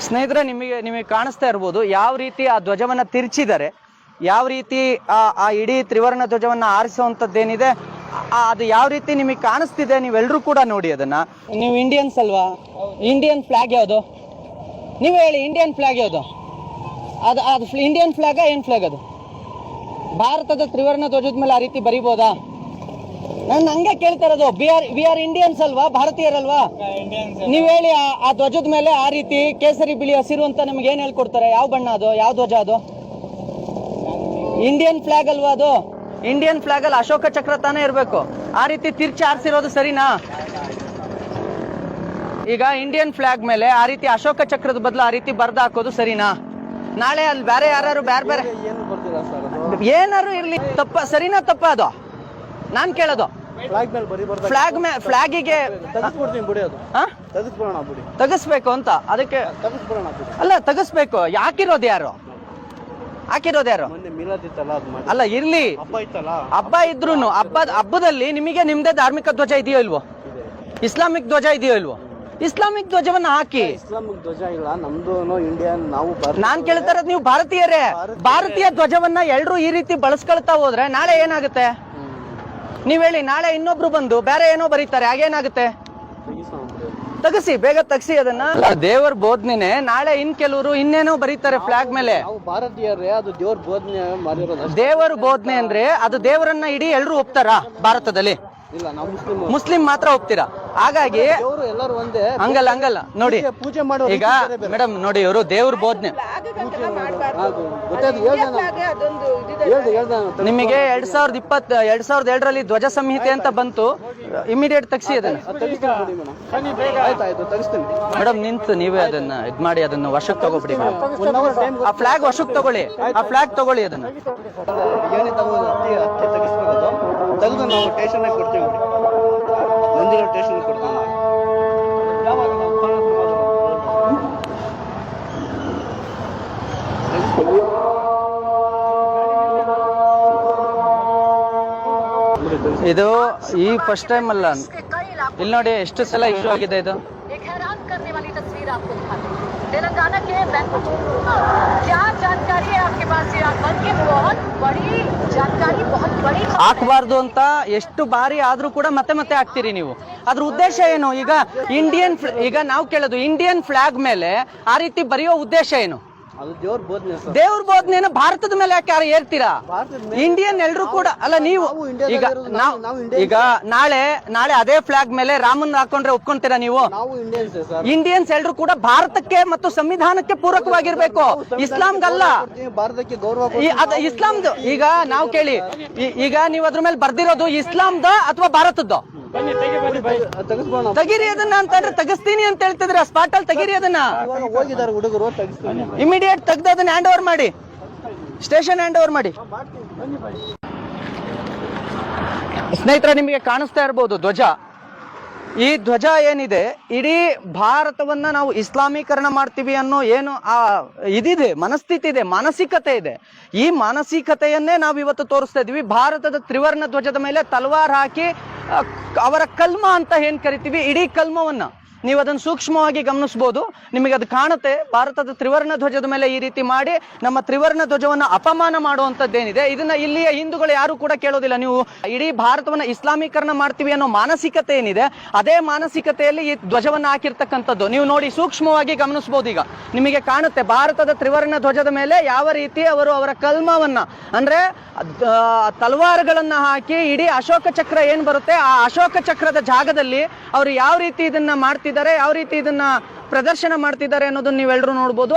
ಸ್ನೇಹಿತರೆ, ನಿಮಗೆ ಕಾಣಿಸ್ತಾ ಇರ್ಬೋದು ಯಾವ ರೀತಿ ಆ ಧ್ವಜವನ್ನ ತಿರ್ಚಿದ್ದಾರೆ, ಯಾವ ರೀತಿ ಆ ಇಡೀ ತ್ರಿವರ್ಣ ಧ್ವಜವನ್ನ ಆರಿಸುವಂಥದ್ದೇನಿದೆ ಅದು ಯಾವ ರೀತಿ ನಿಮಗೆ ಕಾಣಿಸ್ತಿದೆ. ನೀವೆಲ್ಲರೂ ಕೂಡ ನೋಡಿ ಅದನ್ನ. ನೀವು ಇಂಡಿಯನ್ಸ್ ಅಲ್ವಾ? ಇಂಡಿಯನ್ ಫ್ಲಾಗ್ ಯಾವುದು? ನೀವು ಹೇಳಿ, ಇಂಡಿಯನ್ ಫ್ಲಾಗ್ ಯಾವುದು? ಅದು ಇಂಡಿಯನ್ ಫ್ಲಾಗ? ಏನ್ ಫ್ಲಾಗ್ ಅದು? ಭಾರತದ ತ್ರಿವರ್ಣ ಧ್ವಜದ ಮೇಲೆ ಆ ರೀತಿ ಬರಿಬೋದಾ? ನಾನು ಹಂಗೆ ಕೇಳ್ತಾ ಇರೋದು. ವಿ ಆರ್ ಇಂಡಿಯನ್ಸ್ ಅಲ್ವಾ, ಭಾರತೀಯರಲ್ವಾ? ನೀವ್ ಹೇಳಿ, ಆ ಧ್ವಜದ ಮೇಲೆ ಆ ರೀತಿ ಕೇಸರಿ ಬಿಳಿ ಹಸಿರು ಅಂತ ನಮ್ಗೆ ಏನ್ ಹೇಳ್ಕೊಡ್ತಾರೆ? ಯಾವ ಬಣ್ಣ ಅದು? ಯಾವ ಧ್ವಜ ಅದು? ಇಂಡಿಯನ್ ಫ್ಲಾಗ್ ಅಲ್ವಾ ಅದು? ಇಂಡಿಯನ್ ಫ್ಲಾಗ್ ಅಲ್ಲಿ ಅಶೋಕ ಚಕ್ರ ತಾನೇ ಇರ್ಬೇಕು. ಆ ರೀತಿ ತಿರ್ಚಿ ಆರಿಸಿರೋದು ಸರಿನಾ? ಈಗ ಇಂಡಿಯನ್ ಫ್ಲಾಗ್ ಮೇಲೆ ಆ ರೀತಿ ಅಶೋಕ ಚಕ್ರದ ಬದಲು ಆ ರೀತಿ ಬರ್ದು ಹಾಕೋದು ಸರಿನಾ? ನಾಳೆ ಅಲ್ಲಿ ಬೇರೆ ಯಾರು ಬೇರೆ ಏನಾರು ಇರ್ಲಿ, ಸರಿನಾ ತಪ್ಪ ಅದು? ನಾನ್ ಕೇಳೋದು ಫ್ಲಾಗಿಗೆ ತೆಗಿಸ್ಬೇಕು ಅಂತ. ಅದಕ್ಕೆ ಅಲ್ಲ, ತೆಗಿಸ್ಬೇಕು. ಹಾಕಿರೋದು ಯಾರು? ಅಲ್ಲ, ಇರ್ಲಿ, ಹಬ್ಬ ಇದ್ರು ಹಬ್ಬದಲ್ಲಿ ನಿಮಗೆ ನಿಮ್ದೇ ಧಾರ್ಮಿಕ ಧ್ವಜ ಇದೆಯೋ ಇಲ್ವೋ? ಇಸ್ಲಾಮಿಕ್ ಧ್ವಜ ಇದೆಯೋ ಇಲ್ವೋ? ಇಸ್ಲಾಮಿಕ್ ಧ್ವಜವನ್ನ ಹಾಕಿ. ಇಸ್ಲಾಮಿಕ್ ಧ್ವಜ ಇಲ್ಲ ನಮ್ದು, ಇಂಡಿಯನ್. ನಾವು ನಾನ್ ಕೇಳ್ತಾ ಇರೋದು, ನೀವು ಭಾರತೀಯರೇ. ಭಾರತೀಯ ಧ್ವಜವನ್ನ ಎಲ್ರು ಈ ರೀತಿ ಬಳಸ್ಕೊಳ್ತಾ ಹೋದ್ರೆ ನಾಳೆ ಏನಾಗುತ್ತೆ? ನೀವ್ ಹೇಳಿ, ನಾಳೆ ಇನ್ನೊಬ್ರು ಬಂದು ಬೇರೆ ಏನೋ ಬರೀತಾರೆ, ಹಾಗೇನಾಗುತ್ತೆ? ತೆಗಿಸಿ, ಬೇಗ ತೆಗಿಸಿ ಅದನ್ನ. ದೇವರ ಬೋಧನೆ. ನಾಳೆ ಕೆಲವರು ಇನ್ನೇನೋ ಬರೀತಾರೆ ಫ್ಲಾಗ್ ಮೇಲೆ. ಭಾರತೀಯರೇ, ಅದು ದೇವ್ರ ಬೋಧನೆ ಮಾಡಿರೋದು. ದೇವರ ಬೋಧನೆ ಅಂದ್ರೆ ಅದು ದೇವರನ್ನ ಇಡೀ ಎಲ್ರು ಒಪ್ತಾರ ಭಾರತದಲ್ಲಿ? ಇಲ್ಲ, ನಾವು ಮುಸ್ಲಿಂ ಮಾತ್ರ ಒಪ್ತೀರಾ. ಹಾಗಾಗಿ ಎಲ್ಲರೂ ಒಂದೇ. ಹಂಗಲ್ಲ ನೋಡಿ, ಪೂಜೆ ಮಾಡೋ ಈಗ ಮೇಡಮ್ ನೋಡಿ, ಇವರು ದೇವ್ರ ಬೋಧನೆ. ನಿಮಗೆ 2002ರಲ್ಲಿ ಧ್ವಜ ಸಂಹಿತೆ ಅಂತ ಬಂತು, ಇಮಿಡಿಯೇಟ್ ತೆಗಿಸಿ ಅದನ್ನ. ಮೇಡಮ್ ನಿಂತು ನೀವೇ ಅದನ್ನ ಇದ್ ಮಾಡಿ, ಅದನ್ನ ವಶಕ್ಕೆ ತಗೋಬಿಡಿ. ಆ ಫ್ಲಾಗ್ ವಶಕ್ಕೆ ತಗೊಳ್ಳಿ, ಆ ಫ್ಲಾಗ್ ತಗೊಳ್ಳಿ ಅದನ್ನ. ತೆಗೆದು ನಾವು ಸ್ಟೇಷನ್ ಕೊಡ್ತೀವಿ, ನಂದಿರೋ ಸ್ಟೇಷನ್ ಕೊಡ್ತೀವಿ. ಇದು ಈ ಫಸ್ಟ್ ಟೈಮ್ ಅಲ್ಲ, ಇಲ್ಲಿ ನೋಡಿ ಎಷ್ಟು ಸಲ ಇಶ್ಯೂ ಆಗಿದೆ ಇದು. तेलंगाना के क्या जानकारी है आपके पास? ये बहुत बड़ी जानकारी, बहुत बड़ी ಹಾಕಬಾರ್ದು ಅಂತ ಎಷ್ಟು ಬಾರಿ ಆದ್ರೂ ಕೂಡ ಮತ್ತೆ ಹಾಕ್ತೀರಿ ನೀವು. ಅದ್ರ ಉದ್ದೇಶ ಏನು? ಈಗ ನಾವು ಕೇಳೋದು, ಇಂಡಿಯನ್ ಫ್ಲಾಗ್ ಮೇಲೆ ಆ ರೀತಿ ಬರೆಯೋ ಉದ್ದೇಶ ಏನು? ದೇವ್ರ ಬೋಧನೆಯನ್ನು ಭಾರತದ ಮೇಲೆ ಯಾಕೆ ಯಾರು ಏರ್ತೀರಾ? ಇಂಡಿಯನ್ ಎಲ್ರು ಕೂಡ ಅಲ್ಲ. ನೀವು ಈಗ ನಾಳೆ ಅದೇ ಫ್ಲಾಗ್ ಮೇಲೆ ರಾಮನ್ ಹಾಕೊಂಡ್ರೆ ಒಪ್ಕೊಂತೀರಾ ನೀವು? ಇಂಡಿಯನ್ಸ್ ಎಲ್ರು ಕೂಡ ಭಾರತಕ್ಕೆ ಮತ್ತು ಸಂವಿಧಾನಕ್ಕೆ ಪೂರಕವಾಗಿರ್ಬೇಕು, ಇಸ್ಲಾಂಗಲ್ಲ. ಇಸ್ಲಾಂದು ಈಗ ನಾವು ಕೇಳಿ, ಈಗ ನೀವು ಅದ್ರ ಮೇಲೆ ಬರ್ದಿರೋದು ಇಸ್ಲಾಂದ ಅಥವಾ ಭಾರತದ್ದು? ತೆಗಿರಿ ಅದನ್ನ ಅಂತಂದ್ರೆ ತೆಗಿಸ್ತೀನಿ ಅಂತ ಹೇಳ್ತಿದ್ರೆ ಸ್ಪಾಟ್ ಅಲ್ಲಿ ತೆಗಿರಿ ಅದನ್ನ. ಹೋಗಿದ್ದಾರೆ ಹುಡುಗರು, ಇಮಿಡಿಯೇಟ್ ತೆಗ್ದು ಅದನ್ನ ಹ್ಯಾಂಡ್ ಓವರ್ ಮಾಡಿ, ಸ್ಟೇಷನ್ ಹ್ಯಾಂಡ್ ಓವರ್ ಮಾಡಿ. ಸ್ನೇಹಿತರೆ, ನಿಮಗೆ ಕಾಣಿಸ್ತಾ ಇರಬಹುದು ಧ್ವಜ. ಈ ಧ್ವಜ ಏನಿದೆ, ಇಡೀ ಭಾರತವನ್ನ ನಾವು ಇಸ್ಲಾಮೀಕರಣ ಮಾಡ್ತೀವಿ ಅನ್ನೋ ಏನು ಇದಿದೆ, ಮನಸ್ಥಿತಿ ಇದೆ, ಮಾನಸಿಕತೆ ಇದೆ. ಈ ಮಾನಸಿಕತೆಯನ್ನೇ ನಾವು ಇವತ್ತು ತೋರಿಸ್ತಾ ಇದೀವಿ. ಭಾರತದ ತ್ರಿವರ್ಣ ಧ್ವಜದ ಮೇಲೆ ತಲವಾರ್ ಹಾಕಿ ಅವರ ಕಲ್ಮ ಅಂತ ಏನ್ ಕರಿತೀವಿ, ಇಡೀ ಕಲ್ಮವನ್ನ ನೀವು ಅದನ್ನು ಸೂಕ್ಷ್ಮವಾಗಿ ಗಮನಿಸಬಹುದು. ನಿಮಗೆ ಅದು ಕಾಣುತ್ತೆ. ಭಾರತದ ತ್ರಿವರ್ಣ ಧ್ವಜದ ಮೇಲೆ ಈ ರೀತಿ ಮಾಡಿ ನಮ್ಮ ತ್ರಿವರ್ಣ ಧ್ವಜವನ್ನ ಅಪಮಾನ ಮಾಡುವಂತದ್ದೇನಿದೆ, ಇದನ್ನ ಇಲ್ಲಿಯ ಹಿಂದೂಗಳು ಯಾರು ಕೂಡ ಕೇಳೋದಿಲ್ಲ. ನೀವು ಇಡೀ ಭಾರತವನ್ನ ಇಸ್ಲಾಮೀಕರಣ ಮಾಡ್ತೀವಿ ಅನ್ನೋ ಮಾನಸಿಕತೆ ಏನಿದೆ, ಅದೇ ಮಾನಸಿಕತೆಯಲ್ಲಿ ಈ ಧ್ವಜವನ್ನ ಹಾಕಿರ್ತಕ್ಕಂಥದ್ದು ನೀವು ನೋಡಿ, ಸೂಕ್ಷ್ಮವಾಗಿ ಗಮನಿಸಬಹುದು. ಈಗ ನಿಮಗೆ ಕಾಣುತ್ತೆ ಭಾರತದ ತ್ರಿವರ್ಣ ಧ್ವಜದ ಮೇಲೆ ಯಾವ ರೀತಿ ಅವರು ಅವರ ಕಲ್ಮವನ್ನ ಅಂದ್ರೆ ತಲವಾರುಗಳನ್ನ ಹಾಕಿ ಇಡೀ ಅಶೋಕ ಚಕ್ರ ಏನ್ ಬರುತ್ತೆ, ಆ ಅಶೋಕ ಚಕ್ರದ ಜಾಗದಲ್ಲಿ ಅವರು ಯಾವ ರೀತಿ ಇದನ್ನ ಮಾಡ್ತಿದ್ದಾರೆ, ಯಾವ ರೀತಿ ಇದನ್ನ ಪ್ರದರ್ಶನ ಮಾಡ್ತಿದ್ದಾರೆ ಅನ್ನೋದನ್ನ ನೀವೆಲ್ಲರೂ ನೋಡ್ಬೋದು.